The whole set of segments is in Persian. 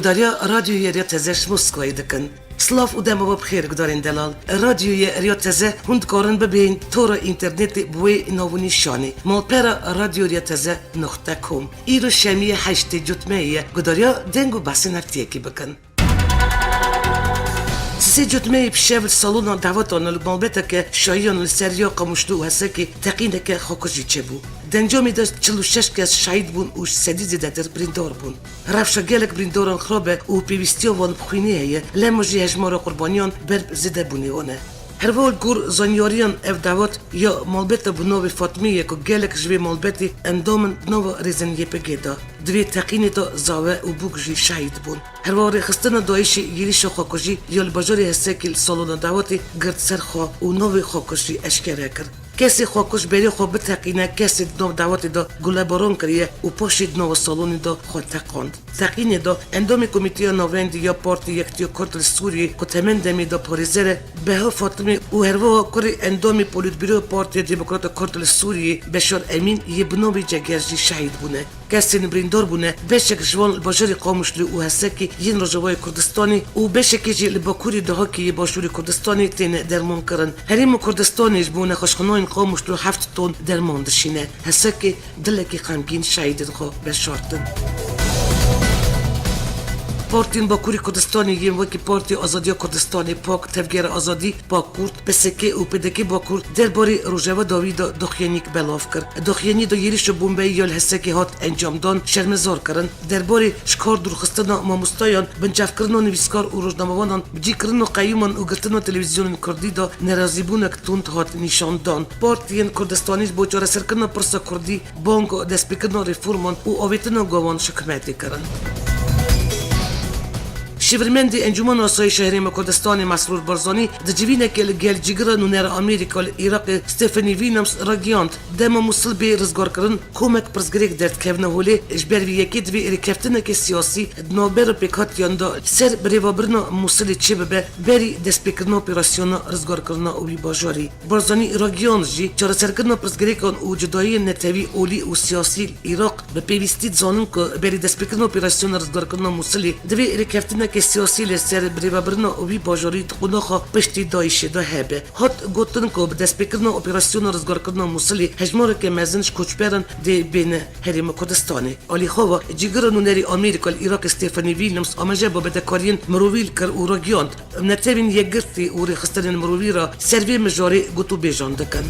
گداریا رادیوی ریا تزش مسکوی دکن. سلاف و دم و بخیر گدارین دلال. رادیوی ریا تزه هند کارن ببین تور اینترنت بوی نوونی شانی. مالپرا رادیو ریا تزه نقطه کم. ایرو شمی 8 جتمه گداریا دنگو بس نفتیه کی بکن. سی جتمه بشهر سالن دعوتان المالبته که شایان سریا قمشلو هسته که تقینه که خاکجی چه بود. دنجامی داشت 46 کس شهید بون و سدیزی در بریندار بون. رفشا گلک برینداران خرابه و پیوستیا وان بخوینیه لمجی هجمار قربانیان برب زده بونیونه. هر وال گور زانیاریان اف دعوت یا مالبته بنوی فاطمیه که گلک جوی مالبتی اندامن نو ریزنیه پگیدا. دوی تقینی تا زاوه و بوگجی شهید بون. هر واری خستن دایشی یریش خاکجی یا البجاری هسته که سالن دعوتی گرد سرخوا و نوی خاکجی اشکره کرد. کسی خاکش بری خوب تقینه کسی نو دعوتی دا گله باران کریه و پاشید نو سالونی دا خود تقاند. تقینی دا اندامی کمیتیا نووندی یا پارتی یکتیا کارتل سوریه که تمندمی دا پاریزره به ها فاطمی و هروا کری اندامی پولیت بیرو پارتی دموکرات کارتل سوریه بشار امین یه بنوی جگرجی شهید بونه. کسی نبریندار بونه بشک جوان البجاری قامشلی و هسته که ین رجوای کردستانی و بشکی جی لباکوری ده که یه باشوری کردستانی تین درمان کرن. هریم کردستانیش بونه خوشخنوین قامشلو 7 تن درمان دشینه هسته که دلکی غمگین شهیدن خو بشارتن. پارتین باکوری کردستانی یم وکی پارتی آزادی کردستانی پاک تفگیر آزادی پاک کرد بسکه و پدکی باکور درباره روجوا داوید دخیانیک بلاف کرد. دخیانی دو یریش بومبی یال هسته هات انجام دان شرمزار کردن. درباره شکار درخستن ماموستایان بنجاف کردن نویسکار و روزنامه‌وانان بجی کردن قیومان و گرتن تلویزیون کردی دا ناراضی بودن تند هات نشان دان. پارتین کردستانیش بوچاره سرکردن پرسا کردی بانک دست بکردن رفورمان و آویتن گوان شکمتی کردن. شیورمندی انجمن آسایش شهری کردستان مسرور بارزانی دجوینه که گل جگر نونر آمریکا عراق استفانی ویلیامز راگیاند دم موصل به رزگار کردن کمک پرزگریک درد کهنه هولی اجبار ویکی دوی ارکفتنه که سیاسی نوبر پیکات یاندا سر بریوابرنا موصل چه به بری دست بکردن اپراسیون رزگار کردن اوی باجاری بارزانی راگیاند جی چرا سرکردن پرزگریکان و جدایی نتوی اولی و سیاسی عراق به پیوستی زانن که بری دست بکردن اپراسیون رزگار کردن موصلی دوی ارکفتنه که سیاسی لسر بریوابرنا اوی باجاری تقناخا پشتی دایشه دا هبه هات گوتن که به دست بکردن اپراسیون رزگار کردن موصلی هجماره که مزنش کوچبرن دی بین هریم کردستانی علی خوا جگر نونری آمریکا عراق استفانی ویلیامز آمجه با بدکارین مروویل کر و راگیاند نتوین یگرتی و رخستن مرووی را سروی مجاری گوتو بیجانده کن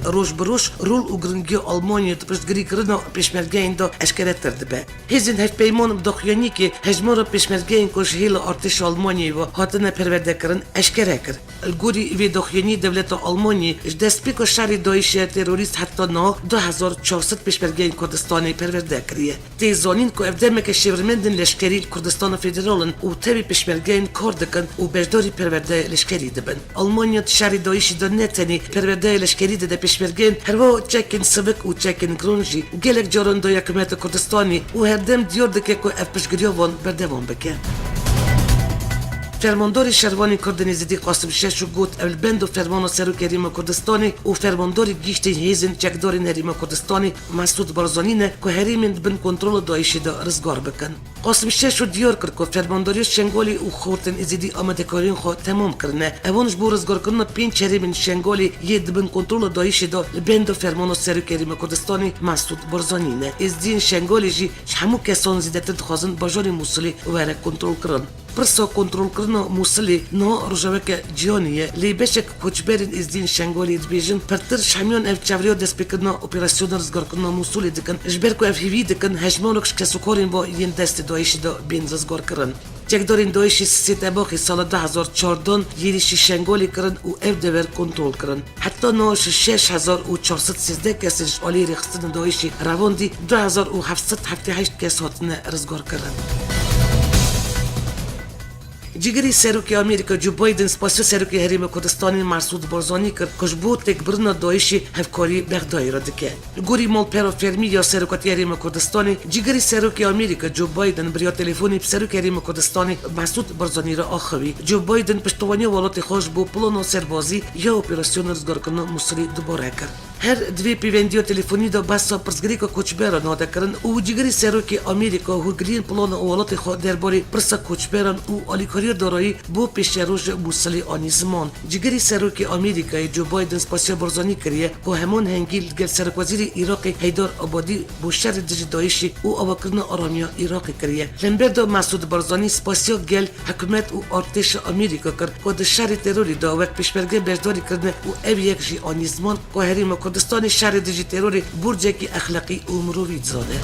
روش بروش رول و گرنگی آلمانی پشتگیری کردن پیشمرگین دا اشکره ترده به. هزین هف پیمان دخیانی که هجمار پیشمرگین کش هیل ارتش آلمانی و هاتنه پرورده کردن اشکره کرد. الگوری وی دخیانی دولت آلمانی دست پیک شهر داعش تروریست حتی نه 2400 پیشمرگین کردستانی پرورده کریه. تیزانین که افدام که شیورمندن لشکری کردستان فدرالن و تبی پیشمرگین کار دکن و بجداری پرورده لشکری دبن. آلمانی شهر داعش دا نتنی پرورده لشکری ده پیشمرگین هر و چکن سبک و چکن گرونجی و گلک جارن دا حکومت کردستانی و هر دم دیار دکه که اف پشگیریا وان بردوام بکه. فرمانداری شهروانی کردنی زدی قاسم شش و گوت البند و فرمان سروک هریم کردستانی و فرمانداری گیشت هیزن چکداری هریم کردستانی مسعود بارزانی نه که هریمند بن کنترل داعش دا رزگار بکن. قاسم شش و دیار کرد که فرمانداری شنگالی و خورتن ازدی آمده کارین خو تمام کرنه. اوانش بو رزگار کردن 5 هریم شنگالی ید بن کنترل داعش دا البند و فرمان سروک هریم کردستانی مسعود بارزانی نه. ازدین شنگالی جی همو کسان زیدت خازن باجاری موصلی و کنترل کردن. پرسا کنترل کردن موصلی نه روزوک جیانیه لی بشک کوچبرین ازدین شنگالی دبیجن پرتر شمیان اف چاوریا دست بکردن اپراسیون رزگار کردن موصلی دکن اجبر کو اف هیوی دکن هجمانوکش کسوکارین با این دست داعش دا بین رزگار کردن. چکدارین داعش سیت اباخی سال 2014 یریشی شنگالی کردن و اف دور کنترل کردن. حتی ناش 6413 کسش علی رخصتن داعشی رواندی 2778 کس هاتن رزگار کردن. جگری سروکی آمریکا جو بایدن سپاسیو سروکی هریم کردستانی مسعود بارزانی کرد کش بود تک برنا داعشی هفکاری بغدایی را دکه. گوری مالپرا فرمی یا سروکاتی هریم کردستانی جگری سروکی آمریکا جو بایدن بریا تلفونی سروکی هریم کردستانی مسعود بارزانی را آخوی. جو بایدن پشتوانی ولایت خوش بو پلان سربازی یا اپراسیون رزگار کردن موصلی دوباره کرد. هر دوی پیوندیو تلفنی دا بسا پرسگری که کوچبران ها دکرن او جگری سروک امریکا و گرین پلان اولات خود درباره پرسا کوچبران او آلیکاری دارایی بو پیش روز موسلی آنیزمان جگری سروک امریکا جو بایدن سپاسیا برزانی کریه که همون هنگیل گل سرک وزیر عراق حیدر آبادی بو شر دژ داعشی او آواکرن آرامیا عراق کریه لمبرد مسعود برزانی سپاسیا گل حکومت او ارتش امریکا کرد که د شر تروری دا وقت پیشبرگی برداری کردن او او یک جی آنیزمان که حریم کردستان شر دژ تروری برجکی اخلاقی و مروری زاده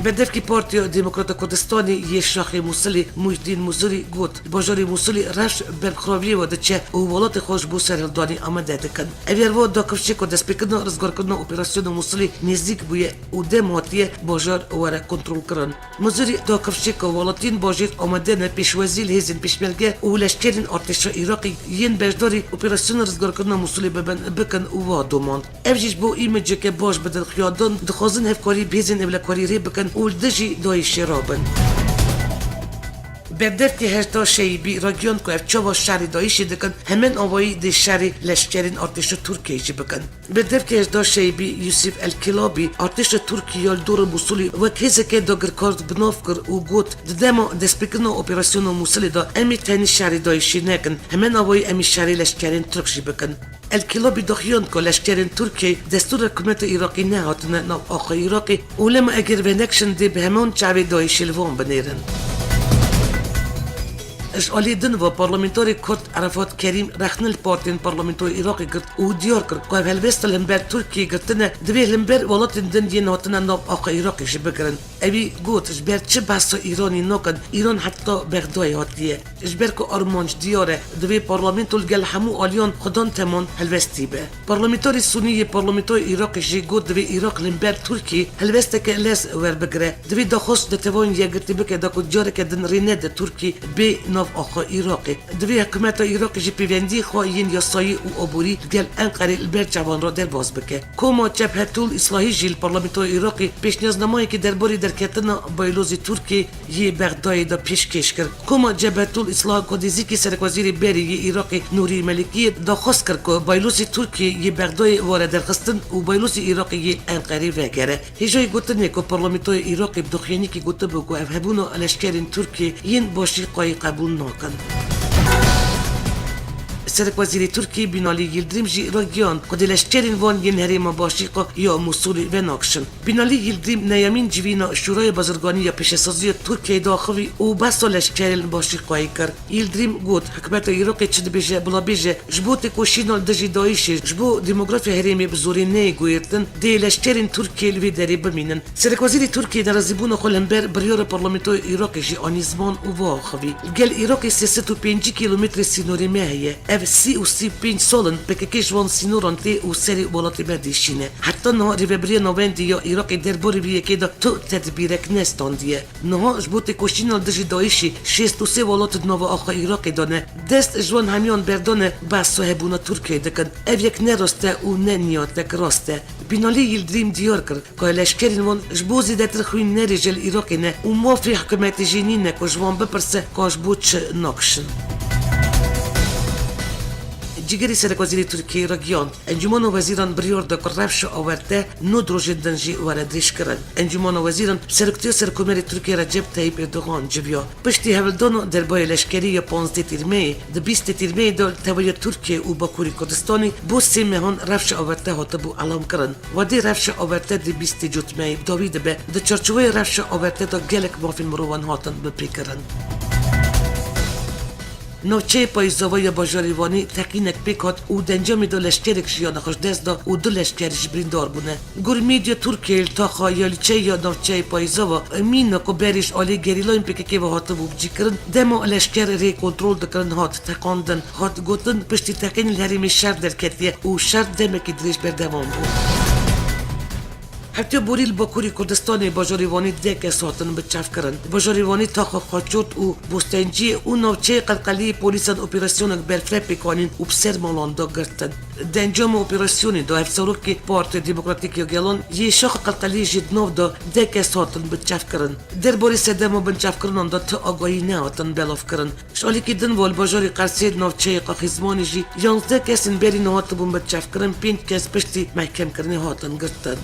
بدفکی پارتی دموکرات کردستانی یه شاخ موسلی مجدین موسلی گوت باجاری موسلی رفش برخراوی و دچه او ولات خوش بو سرهلدانی آمده دکن اویر و داکفشی که دست بکردن رزگار کردن اپراسیون موسلی نزدیک بویه او دم هاتیه باجار وره کنترل کردن موسلی داکفشی که ولاتین باجیر آمده نه پیشوازی هزین پیشمرگه او لشکرین ارتش عراقی ین بجداری اپراسیون رزگار کردن موسلی بکن او دومان افجیش بو ایمجه که باش بدل خیادان دخوازن هفکاری بیزین اولکاری ری بکن و دژی داعش رابن بدرکی هشتا شیبی راگیون که افچوا شهر داعش دکن همین آوایی دی شهر لشکرین ارتش ترکیه بکن بدرکی هشتا شیبی یوسف الکلابی ارتش ترکیه دور موسولی و کسی که داگر کارد بناف کر او گوت دما دسپیکن اپراسیون موسولی دا امی تنی شهر داعش نکن همین آوایی امی شهر لشکرین ترکیه بکن الکلابی دخیان که لشکرین ترکیه دستور حکومت عراقی نه هاتنه نو آخ عراقی ولما اگر ونکشن دی به همون شهر داعش لوان بنیرن اشغالی دن و پارلمانتاری کرد عرفات کریم رخنل پارتین پارلمانتاری عراقی کرد او دیار کرد که هلوست لمبر ترکیه گرتنه دوی لمبر ولات دن ین هاتنه ناب آقا عراقی بکرن اوی گوت اجبر چه بحثا ایرانی نکن ایران حتی بغدای هاتیه اجبر که آرمانج دیاره دوی پارلمانتول گل همو آلیان خدان تمون هلوستی به پارلمانتاری سونی پارلمانتاری عراقی گوت دوی عراق لمبر ترکیه هلوسته که لز ور بگره دوی دخواست دتوان یگرتی بکه دا کجاره که دن رینه ترکیه به ناف آخا عراقی دوی حکومت عراقی جی پیوندی خواهین یاسایی و عبوری گل انقره البر جوان را در باز بکه کما جبهه طول اصلاحی جیل پارلمانتاری عراقی پیشنیازنامه‌ای که درباره درکتن بایلوز ترکیه یه بغداد دا پیشکش کرد کما جبهه طول اصلاح کدیزی که سرک وزیر بری عراقی نوری ملکی درخواست کرد که بایلوز ترکیه یه بغداد وارد درخواستن و بایلوز عراقی یه انقره وگره هیچای گفتنه که پارلمانتاری عراقی بدخیانی که گفته بگو افهبونو لشکرین ترکیه ین باشی قای قبول نکن سرک وزیر ترکیه بینالی یلدریم جی راگیان که لشکرین وان ین هریم باشیقا یا موسولی و ناکشن بینالی یلدریم نیامین جوینا شورای بازرگانی یا پیشسازی ترکیه داخلی او بسا لشکرین باشیقایی کرد یلدریم گوت حکومت عراقی چد بیجه بلا بیجه جبوت کوشینال دژی داعش جبو دموگرافی هرمی بزوری نیگویرتن دی لشکرین ترکیه لوی دری بمینن سرک وزیر ترکیه در زبون خلنبر بریار پارلمانتوی عراقی جی آنیزمان او واخوی گل عراقی 305 کیلومتر سینوری مهیه سی و 35 سالن بکیش وان سینوران تی و سری ولاتی بدیشینه حتی نه ریبری نوندی یا عراق درباری بیه که دا تو تدبیرک نستاندیه نه جبوت کوشینال دژی داعشی 63 ولات نو آخا عراق دانه دست جوان همیان بردانه بس صاحبونا ترکیه دکن اف یک نراسته و نه نیاتک راسته بینالی یلدریم دیار کرد که لشکرین وان جبوزی دتر خوین نریجل عراقی نه و موافی حکومت جینینه که جوان بپرسه که جبوت چه ناکشن جگری سرک وزیر ترکیه راگیان انجمن وزیران بریار دا رفش آورده نو دروژندن جی واردش کرد انجمن وزیران سرکتیو سرکومر ترکیه رجب طیب اردوغان جبیا پشتی هولدان دربای لشکری یا 15 تیرمه د 20 تیرمه دال توی ترکیه و باکوری کردستانی بو سیمهان رفش آورده هاته بو علام کرن و دی رفش آورده دی 20 جوتمه داوید به د چرچوه رفش آورده دا گلک مافین مروان هاتن بپیکرن نوچه پایزاوای باجاریوانی تقینک پیکات او دنجام دو لشکرک شیان خوش دست دا او دو لشکرش بریندار بونه گر میدیا ترکیه التاخا یا لیچه یا نوچه پایزاوا امین که بریش آلی گریلاین پیکه و هاته بوبجی کرن دما لشکر ری کنترل دکرن هات تقاندن هات گوتن پشتی تقین الهریم شر در کتیه او شر دمکی دریش بردوان بود حتی بوریل باکوری کردستان باجاریوانی دک ساتن بچاف کردن باجاریوانی تا خاچوت و بوستنجی و نوچه قلقلی پلیسان اپراسیون برفرپ کنین و بسر مالاندا گرتن دنجام اپراسیونی دا هفسروکی پارت دموکراتیک گلان یه شاخ قلقلی جدنو دا دک ساتن بچاف کردن در باری سدمو بچاف کردن دا تا آگاهی نهاتن بلاف کردن شالی که دن وال باجاری قرسید نوچه قاخیزمانی جی 11 کسین بری نهات بون بچاف کردن 5 کس پشتی محکم کردنی هاتن گرتن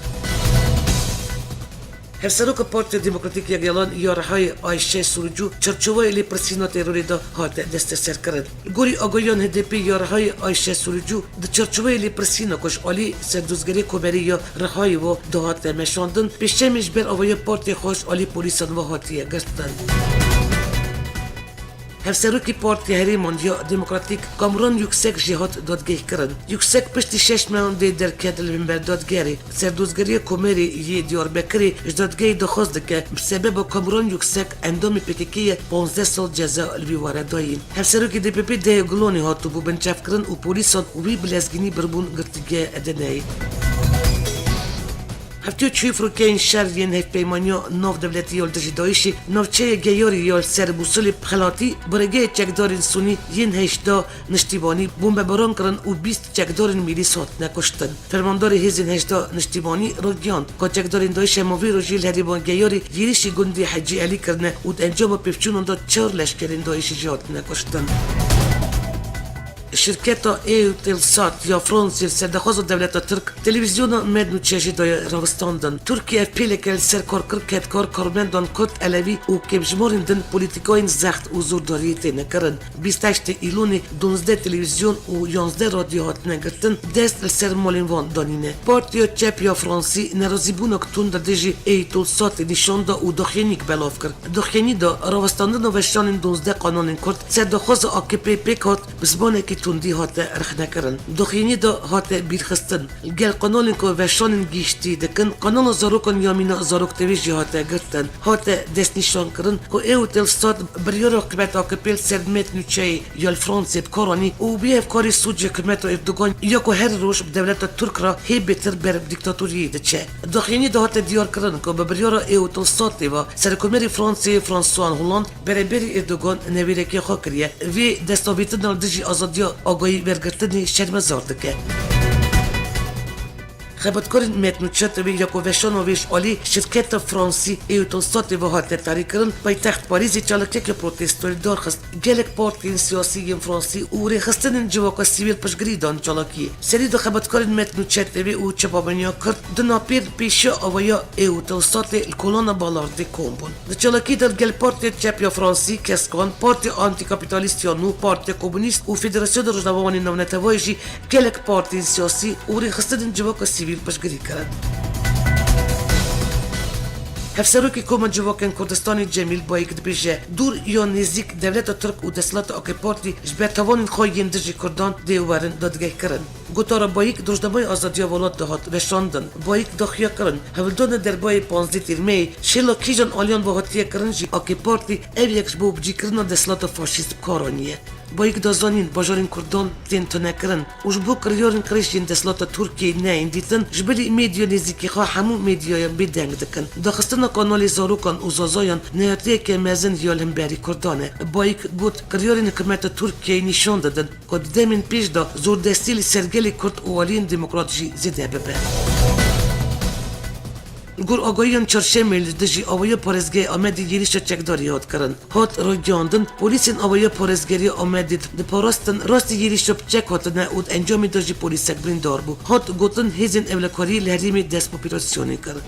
هفسروک پارت دموکراتیک گلان یارهای آیشه سروجو چرچوه لی پرسینو تروری دا هات دست سر کرد گوری آگویان هدپی یارهای آیشه سروجو د چرچوه لی پرسینو کش آلی سردوزگری کوبری یا رهای و دا هات مشاندن پیشتمش بر آوای پارت خوش آلی پولیسان و هاتیه گرتن هفسروکی پارتی هریمان یا دموکراتیک کامران یکسک جهات دادگاه کردن یکسک پشتی 6 میلیون در کدل منبر دادگری سردوزگری کومری یه دیاربکری دادگاه دخواست که بسبب کامران یکسک اندام پکیکی 15 سال جزا الویواره داین هفسروکی دی پی پی ده گلونی هاتو بو بنچاف کردن و پولیسان وی بلزگینی بربون گرتگاه ادنایی هفتیو چیفرو که این شهر ین هف پیمانیا ناف دولتی یال دجدایشی نافچه گیاری یال سر بوسل خلاتی برگه چکدارین سونی ین هشتا نشتیبانی بومب بران کرن و 20 چکدارین میلی سات نکشتن فرماندار هزین هشتا نشتیبانی رو گیاند که چکدارین دایش موی رو جیل هریبان گیاری گیریشی گندی حجی علی کرنه و انجام پیفچون دا 4 لشکرین دایشی جهات نکشتن شركة ايوتلسات يا فرنسا سردخوز الدولة ترك تلفزيون مدنو تشاجي داي راوستاندن تركيا بيلك السركور كركت كار كارمندان كوت ألوي و كبجمورين دن بوليتيكوين زخت و زورداريتي نكرن 28 إيلوني 12 تلفزيون و 11 راديوهات نگرتن دست السر مولين وان دانينه بارتيو تشاب يا فرنسي نرازيبونك تون دا ديجي ايوتلسات نشان دا و دخينيك بلاف كر دخيني دا راوستاندن و وشان 12 قانون كرد سردخوز AKP بكات بزبانه توندی هات رخنه کرن دخینی دا هات بیرخستن گل قانون کو وشان گیشتی دکن قانون زاروکن یامینا زاروکتویجی هات گرتن هات دست نشان کرن کو ایوتل ستاد بریور حکومت آکپیل سردمت نوچه یال فرانسه بکارانی و بیف کاری سوج حکومت اردوگان یا کو هر روش بدولت ترک را هی بتر بر دیکتاتوری دچه دخینی دا هات دیار کرن کو بریور ایوتل ستاد و سرکومری فرانسه فرانسوان هولند برابری اردوگان نویرکی خاکریه وی دستاویتن دجی آزادی آگاهی برگرتنی شرمزار دکه خبرکارین متنوچت و یکو وشان و ویش عالی شرکت فرانسی ایوتلسات و هات تاری کردن پایتخت پاریزی چالکه که پروتستوری دار خست گلک پارتین سیاسی فرانسی و ریخستن جواکا سیویل پشگری دان چالکی سری دو خبرکارین متنوچت و چپابنیا کرد دناپیر پیش آویا ایوتلسات الکولان بالارد کومبون د چالکی در گل پارتی چپ یا فرانسی کسکان پارتی آنتی کاپیتالیست یا نو پارتی کمونیست و فدراسیون روزنامه‌وانی نونتوایجی گلک پارتین سیاسی و ریخستن جواکا سیویل پشگری کرد. هفسروکی کومن جواکن کردستان جمیل بایک دبیجه دور یا نزدیک دولت ترک و دستلات آکپارتی جبر توانین خواهین دجی کردان دیوارن دادگاه کرن. گوتارا بایک دروشنامه آزادی ولات دهات وشاندن بایک داخیا کرن هولدان در بای 15 تیر شیلا کیجان آلیان با هاتیه کرن جی آکپارتی او یکش بو بجی کرن دستلات فاشیست کارانیه. بایک دازانین باجارین کردان تین تو نکرن وش بو کریارین کریشین دستلات ترکیه نه اندیتن جبری میدیا نزدیکی خواه همون میدیایم بیدنگ دکن داخستن کانال زاروکان و زازایان نهاتیه که مزن یالهم بری کردانه بایک گوت کریارین حکومت ترکیه نشان دادن که دمین پیش دا زور دستیل سرگلی کرد و والین دموکراتجی زده ببه گور آگاهیان چهارشنبه دژی آوای پارێزگای آمدی گیریش چکداری هات کردن هات را گیاندن پلیسین آوای پارێزگری آمدید دپاراستن راستی گیریش چک هاتنه و انجام دژی پلیسک بریندار بو هات گوتن هیزن اولکاری لحریم دست پاپیراسیونی کرد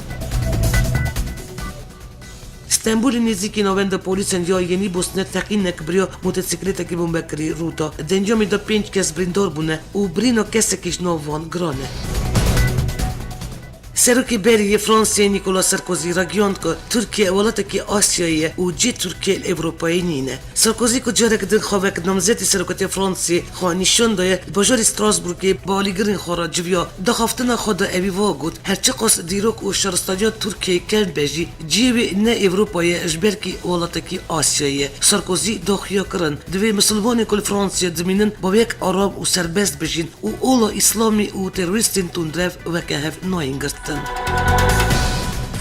استانبول نزدیکی نوند پلیسن یا یعنی بوسنه تقین نکبریا موتوسیکلت که بمبکری روتا انجام دا 5 کس بریندار بونه و برینو کسکیش نووان گرانه سرکی بری فرانسه نیکولا سرکوزی را گیاند که ترکیه ولایت آسیایی و جی ترکیه اروپایی نینه سرکوزی که جارک در خوابک نامزد سرکوت فرانسه خواه نشان دایه بازار استراسبورگ بالیگرین خورا جویا دخافتن خود اویوا گود هرچه قصد دیروک و شهرستانی ترکیه کن بجی جیوی نه اروپایی اجبرکی ولایت آسیایی سرکوزی داخیا کرن دوی مسلمانی کل فرانسه دمینن با یک آرام و سربست بجین و اولا اسلامی و تروریستین تندرف و که هف ناینگرد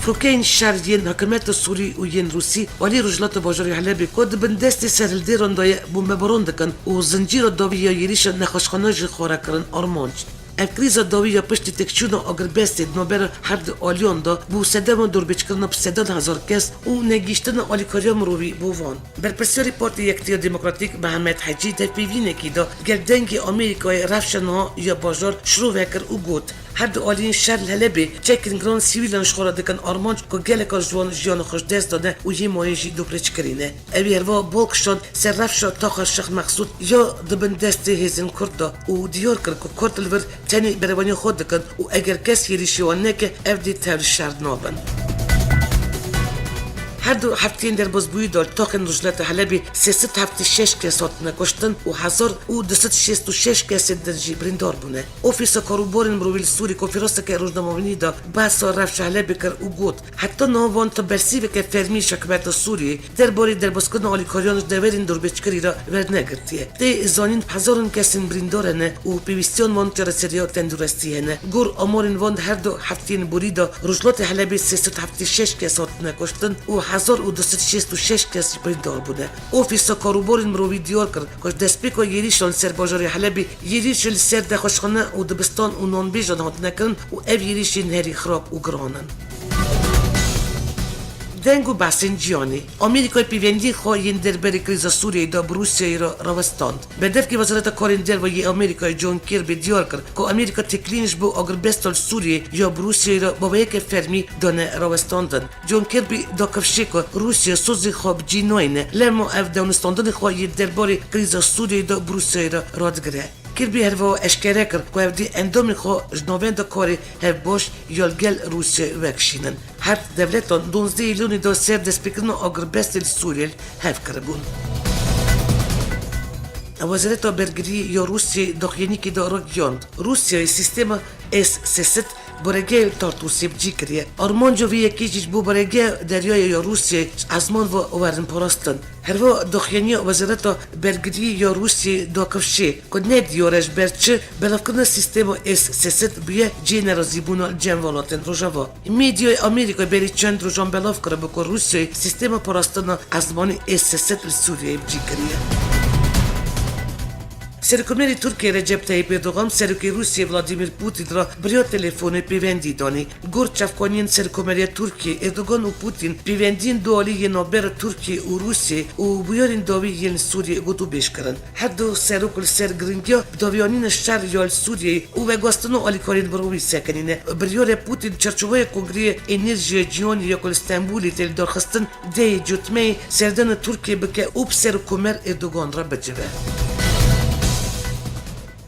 فوكين شهر ين حكومت سوري و ين روسي ولي رجلات باجر حلب كود بندست سر الديرون دا بومبارون دكن و زنجير داوية يريش نخوشخانه خوراكرن آرمانج اف کریزا داویه پشت تکچونا اگر بسته نوبر هرد آلیان دا بو سدم دور بچکرنا بسدان هزار کس و نگیشتن آلیکاریا مروی بووان. برپرسیاری پارتی یکتیا دموکراتیک محمد حجی در پیوینه کی دا گردنگ آمریکای رفشنها یا باجار شروع وکر و گوت هرد آلین شرل هلبی چکن گران سیویلان شخورا دکن آرمانج که گلکا جوان جیان خوش دست داده و یه مایجی دوپرچ کرینه. اوی هروا بولکشان سر رفشا تاخر شخ مقصود یا دبن دست هزین کرد و دیار کرد که کرد الور تنی بروانی خود دکن و اگر کس یریشیوان نکه افدی تاول شرد نابن. هر دو هفتین در بازبویی دار تاکن رجلت حلبی 376 کس هاتنه کشتن و 1266 کس در بریندار بونه. اوفیس کاروبارین مرویل سوری کنفرانس که روزنامه‌نویسی دا بحث رفش حلبی کر و گفت حتی نوان تا برسیوه که فرمی حکومت سوری درباره دربازکردن آلیکاریانش دورین دوربچکری را ورد نگرتیه. تی زانین هزارن کسین بریندارنه و پیوستیان وان چرسریا تندرستیه. گور آمارین وان هر دو هفتین بوری دا رجلت حلبی 376 کس هاتنه کشتن و 1266 کس بریندار بوده. اوفیس کاروبارین مروی دیار کرد که دستپیکا یریشان سر باجار حلبی یریش سر دخوشخانه و دبستان و نانبیجان هات نکرن و او یریشین هری خراب و گرانن. دنگو بحثین جیانی آمریکای پیوندی خواهین درباره کریز سوریه دا بروسیای را روستاند. بدف که وزارت کارین دروی آمریکای جون کیربی دیار کرد که آمریکا تکلینش بو اگر بستال سوریه یا بروسیای را با یک فرمی دانه روستاندن. جون کیربی دا کفشه که روسیه سوزی خواب جینوینه لما اف دانستاندن خواهین درباره کریز سوریه دا بروسیای را رادگره. کیربی هروا اشکره کرد که افدی اندامی خواه جنوبند کاری هف باش یالگل روسیه وکشینن. هر دولتان 12 ایلونی دا سر دستپیکرن اگر بستل سوریل هف کربون. وزارت برگری یا روسیه داخلی که دا راگیاند. روسیه سیستم S-300 برگه تارتوسی بجی کریه. آرمانجو وی یکیچ بو برگه دریای یا روسیه ازمان و ورن پراستن. هروا داخلی وزارت برگری یا روسیه داکفشه که ندیارش برچه بلافکن سیستم S-300 بیه جین رازیبونا جنوالاتن روژاوا. میدیای آمریکا بری چند روژان بلاف کرده بکن روسیه سیستم پراستن ازمان S-300 سوریه بجی کریه. سرکومنری ترکیه رجب طیب اردوغان سرکی روسیه ولادیمیر پوتین را بریا تلفن پیوندی دانی. گور چفکانین سرکومنری ترکیه اردوغان و پوتین پیوندین دوالی نابر ترکیه و روسیه و بیارین داوی ین سوریه گوتو بیش کرن. هر دو سرکل سرگرینگیا داویانین شر یال سوریه و وگاستنو آلیکارین بروی سکنینه. بریار پوتین چرچوبای کنگری انرژی جیانی یکل استانبولی تل درخستن دی جوتمه سردن ترکیه بکه اوب سرکومر اردوغان را بجوه.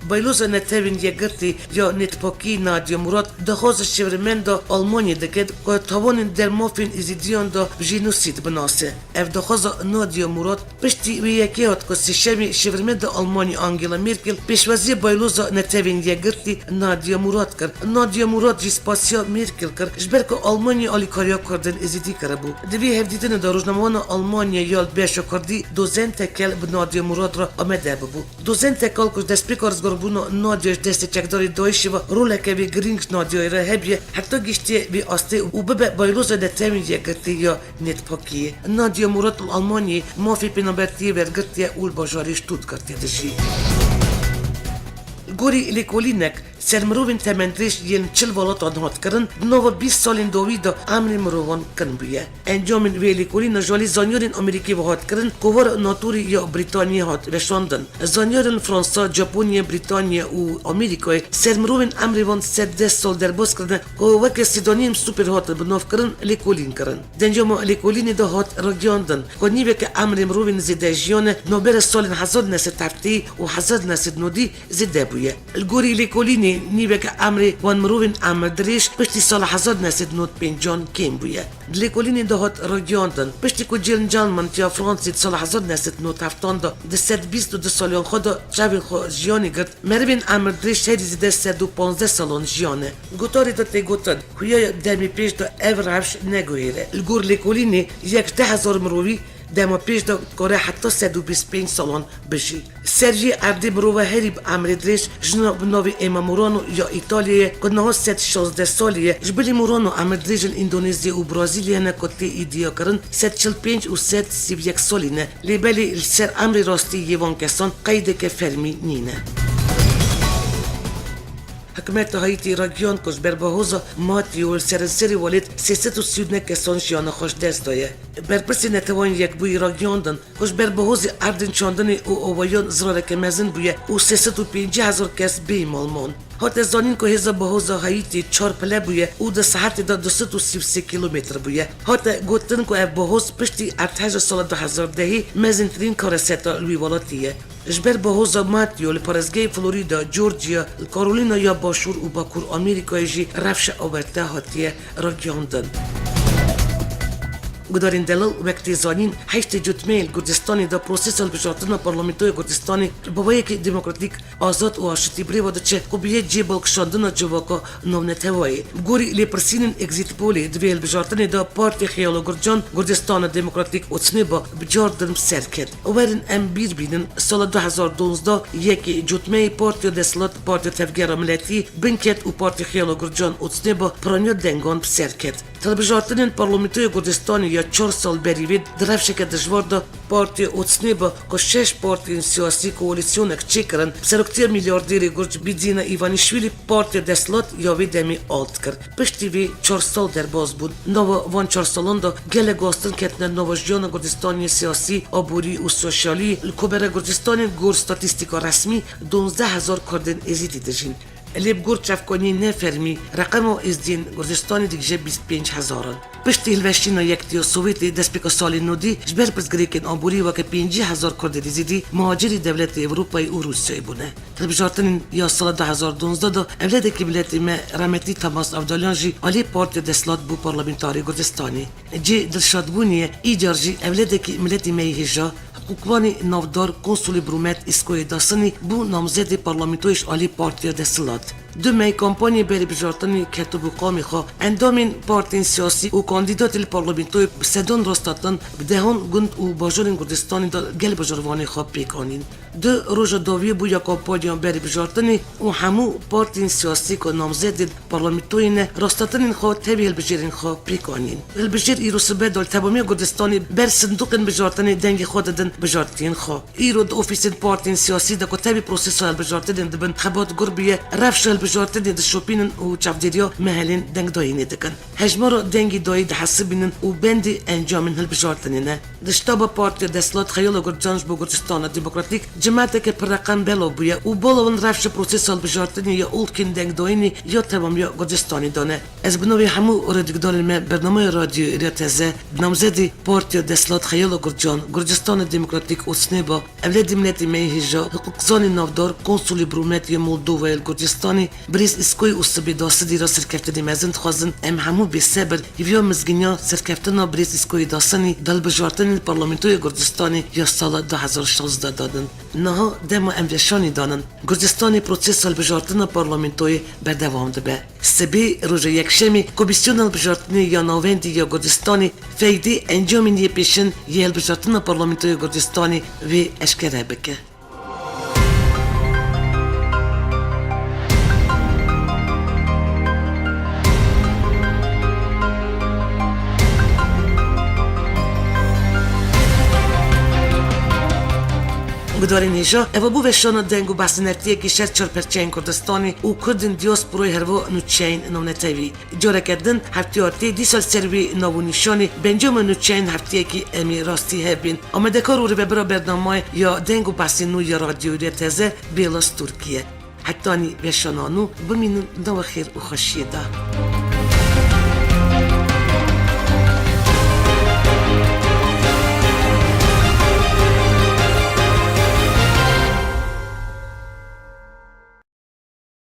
بایلوز نتوین یگرتی یا نتپاکی نادیا مراد دخواست شورمن دا آلمانی دکد که توانین در مافین ازیدیان دا جینوسید بناسه. اف دخواست نادیا مراد پشتی وی یکی هات که سیشمی شورمن دا آلمانی آنگلا میرکل پیشوازی بایلوز نتوین یگرتی نادیا مراد کرد. نادیا مراد جیسپاسیا میرکل کرد جبر که آلمانی آلیکاریا کردن ازیدی کرده بود. دوی هفدیدن دا روزنامه‌نامه آلمانی یال بیشو کردی دوزن تکل به نادیا مراد را آمده بود. دوزن تکل که دستپیکار بونو نادیاش دست چکداری دایشی و روله که بی گرینگ نادیای را هبیه حتی گشتی بی آسته و ببه بایلوز نتوین یگرتی یا نتپاکیه. نادیا مراد آلمانی مافی پینابرتی ورگرتی اول باجاری شتوتگارتی دشی. گوری لیکولینک سرمروین تمندریش ین چل ولات آنهات کرن نو 20 سالین دوی دا امر مروان کن بیه. انجامین وی لیکولین جالی زانیارین امریکی وهات کرن کوور ناتوری یا بریتانیا هات وشاندن. زانیارین فرانسا، ژاپنیا، بریتانیا و امریکای سرمروین امر وان 10 سال در باز کردن که وقت سیدانیم سوپر هات بناف کرن لیکولین کرن. دنجام لیکولین دا هات راگیاندن که نیوه که امر مروین زیده جیان نوبر سالین 1970 و 1990 زیده بیه. الگوری لیکولینی نیوه که امر وان مروین امر دریش پشتی سال 1995 کم بیه. لیکولینی دا هات راگیاندن پشتی که جیلن جانمن تیا فرانسی سال 1997 دا 122 سالیان خود جوین خود جیانی گرد مروین امر دریش هری زیده 115 سالان جیانه. گوتاری دا تی گوتن خویای دمی پیش دا ایور هفش نگویره. الگور لیکولینی یک 10,000 مروی دما پیش دا کاره حتی 125 سالان بشی. سرجی اردی بروه هریب امریدریش جناب نوی ایما مورانو یا ایتالیه که نها 116 سالیه جبلی مورانو امریدریش اندونزی و برازیلیه نکتی ایدیا کرن 145 و 131 سالینه لیبلی سر امری راستی یوان کسان قیده که فرمی نینه. حکومت هایتی راگیان کش بر بهوزا ماتی و سرسری ولید 339 کسان شیانه خوش دست دایه. بر پرسی نتوان یک بوی راگیان دن کش بر بهوزی اردن چاندن او اوایان زراره که مزن بویه و 350,000 کس بیمال مون. هات زانین که هزا بهوزا هایتی 4 پله بویه او ده ساعتی دا 233 کیلومتر بویه. هات گوتن که اف بهوز پشتی ارتحج سال 2010 مزن ترین کارستا لوی ولاتیه. جبر بهوزا ماتیو لپارزگی فلوریدا، جورجیا، کارولینا یا باشور و باکور آمریکای جی رفش آورده هاتیه راگیاندن. گدارین دلال وقتی زانین 8 جوتمیل گردستانی دا پروسیسال بجارتنا پارلمنتوی گردستانی بابایی که دموکراتیک آزاد و آشتی بری وده چه کبیه جیبال کشاندنا جواکا نونت هوایی. گوری لیپرسینن اگزیت پولی دویل بجارتنی دا پارتی خیالو گرجان گردستان دموکراتیک اتسنی با بجاردن سر کرد. ورن ام بیر بینن سال 2012 یکی جوتمی پارتی دسلات پارتی تفگیر ملتی بنکت و پارتی خیالو گرجان اتسنی با پرانیو دنگان سر کرد. تلبجارتنین پارلمنتوی گردستانی یا 4 سال بریوید درفشه که دجوار دا پارتی اوتسنی با که 6 پارتی سیاسی کولیسیونک چی کرن سرکتیر میلیاردیری گرج بیدینا ایوانیشویلی پارتی دسلات یا ویدمی آلت کرد. پشتی وی 4 سال در باز بود. نوا وان 4 سالان دا گل گاستن کتن نوا جیان گردستانی سیاسی آبوری و سوشیالی لکوبر گردستانی گور ستاتیستیکا رسمی 12,000 کردن ازیدی دجین. لیب گور چفکانی نفرمی رقم از دین گردستانی دیگه 25,000. پشتی هلوشتینا یکتی و سوویتی دست پیکا سالی نودی جبر پرزگریکن آبوری و که 50,000 کرد دیزیدی مهاجری دولت اروپای و روسیای بونه. تلبجارتن یا سال 2012 دا اولاد کبلتی ما رحمتی تماس افدالیان جی علی پارتی دسلات بو پارلمنتاری گردستانی. جی دلشاد بونیه ایجار جی اولاد کبلتی ما هجا حقوقوانی نافدار کنسولی برومت اسکوی داستانی بو نامزد پارلمنتویش علی پارتی دسلات. دو می کمپانی بری بجارتنی کتب قامی خواه اندامین پارتین سیاسی و کاندیدات الپارلمنتوی سدون راستاتن بدهان گند و باجورین گردستانی دا گل بجاروانی خواه پیکانین. دو روز داوی بو یا کمپانیان بری بجارتنی و همو پارتین سیاسی که نامزد پارلمنتوی راستاتنین خواه تبی البجیرین خواه پیکانین. البجیر ایرو سبه دال تبامی گردستانی بر صندوق بجارتنی دنگ خود دن بجارتین خواه. ایرو دا اوفیسین پارتین سیاسی دا که تبی پروسیس البجارتنین دبن خبات گربیه رفش بجارتنی د شوپینن و چافدیریا محلین دنگ داینی دکن. هجمارو دنگی دایی ده حسبینن و بندی انجامن هل بجارتنینه. دشتابا پارتی دسلات خیال گرجانج با گرجستان دموکراتیک جماعت که پر رقم بلا بویا و بالاون رفش پروسیسال بجارتنی یا اولکین دنگ داینی یا تمام یا گرجستانی دانه. از بنوی همو ردگدار ما برنامه رادیو ریاتزه نامزدی پارتی دسلات خیال گرجان گرجستان دموکراتیک اوسنی با اولاد ملتی میهجا حقوقزانی نافدار کنسولی برومت یا مولدووا گرجستانی بریز اسکوی اوسبی داستدی را سرکفتنی مزند خوازن ام همو بی صبر یویا مزگینیا سرکفتنا بریز اسکوی داستانی دل بجارتن پارلمنتوی گرجستانی یا سال 2016 دادن. نها دما اموشانی دانن گرجستانی پروسیسال بجارتن پارلمنتوی بردوام دبه. سبی روز یکشمی کمیسیونال بجارتنی یا ناوندی یا گرجستانی فیدی انجامین یه پیشن یه بجارتن پارلمنتوی گرجستانی وی اشکره بکه. گداری نیجا اوا بو وشان دنگو بسنتی کی شر چر پرچین کردستانی او کردن دیاسپورای هرو نوچین نونتوی جوره کردن هفتیاتی دیسال سروی نوونیشانی بنجام نوچین هفتی کی امی راستی هبین آمده کار رو به برنامه یا دنگو بسنو یا رادیو ریتزه بیلاس ترکیه حتی وشانانو بمینن نو خیر و خوشیده.